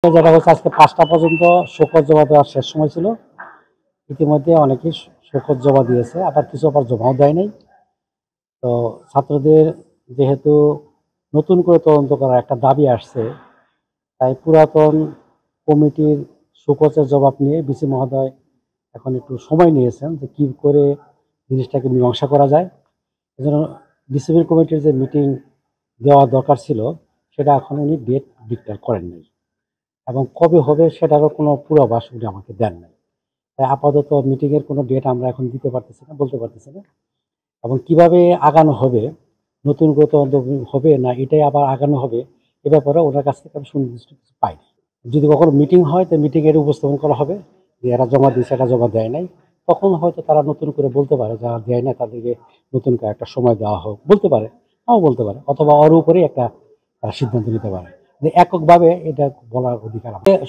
যেটা হচ্ছে আজকে ৫টা পর্যন্ত শোকজ জমা দেওয়ার শেষ সময় ছিল। ইতিমধ্যে অনেকেই শোকজ জমা দিয়েছে, আবার কিছু আবার জমাও দেয় নাই। তো ছাত্রদের যেহেতু নতুন করে তদন্ত করার একটা দাবি আসছে, তাই পুরাতন কমিটির শোকজের জবাব নিয়ে ভিসি মহোদয় এখন একটু সময় নিয়েছেন যে কী করে জিনিসটাকে মীমাংসা করা যায়। এজন্য ডিসিপ্লিন কমিটির যে মিটিং দেওয়া দরকার ছিল, সেটা এখন উনি ডেট ডিক্লেয়ার করেন নাই, এবং কবে হবে সেটারও কোনো পূর্বাভাস উনি আমাকে দেন নাই। তাই আপাতত মিটিংয়ের কোনো ডেট আমরা এখন দিতে পারতেছি না, বলতে পারতেছি না। এবং কিভাবে আগানো হবে, নতুন করে তদন্ত হবে না এটাই আবার আগানো হবে, এ ব্যাপারে ওনার কাছ থেকে আমি সুনির্দিষ্ট কিছু পাইনি। যদি কখনো মিটিং হয় তো মিটিংয়ের উপস্থাপন করা হবে যে এরা জমা দিয়েছে, এরা জমা দেয় নাই। তখন হয়তো তারা নতুন করে বলতে পারে, যারা দেয় না তাদেরকে নতুন করে একটা সময় দেওয়া হোক, বলতে পারে, নাও বলতে পারে, অথবা ওর উপরেই একটা তারা সিদ্ধান্ত নিতে পারে। যে এককভাবে এটা বলার অধিকার আমাদের।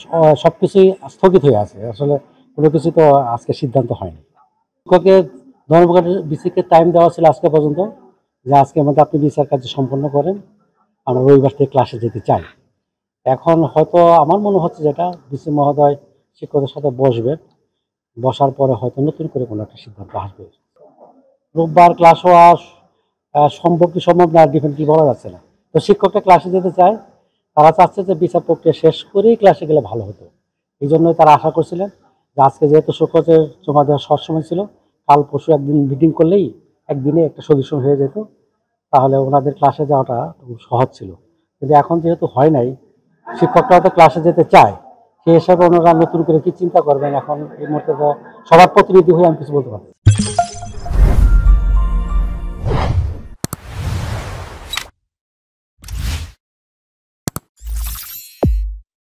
সবকিছুই স্থগিত হয়ে আছে, আসলে কোনো কিছু তো আজকে সিদ্ধান্ত হয়নি। শিক্ষকের ধর্মঘটের বিসিকে টাইম দেওয়া ছিল আজকে পর্যন্ত, যে আজকের মধ্যে আপনি বিচার কার্য সম্পন্ন করেন, আমরা রবিবার থেকে ক্লাসে যেতে চাই। এখন হয়তো আমার মনে হচ্ছে যেটা ডিসি মহোদয় শিক্ষকদের সাথে বসবে, বসার পরে হয়তো নতুন করে কোনো একটা সিদ্ধান্ত আসবে। রোববার ক্লাস হওয়া সম্ভব কি সম্ভব না ডিফিনিটলি বলা যাচ্ছে না। তো শিক্ষকরা ক্লাসে যেতে চায়, তারা চাচ্ছে যে বিচার প্রক্রিয়া শেষ করেই ক্লাসে গেলে ভালো হতো। এই জন্যই তারা আশা করছিলেন যে আজকে যেহেতু শিক্ষকদের জমা দেওয়ার শর্ট সময় ছিল, কাল পরশু একদিন মিটিং করলেই একদিনে একটা সলিউশন হয়ে যেত, তাহলে ওনাদের ক্লাসে যাওয়াটা খুব সহজ ছিল। কিন্তু এখন যেহেতু হয় নাই, শিক্ষকরাও তো ক্লাসে যেতে চায়, সেই হিসাবে ওনারা নতুন করে কি চিন্তা করবেন এখন এই মুহূর্তে তো সবার প্রতিনিধি হয়ে আমি কিছু বলতে পারছি।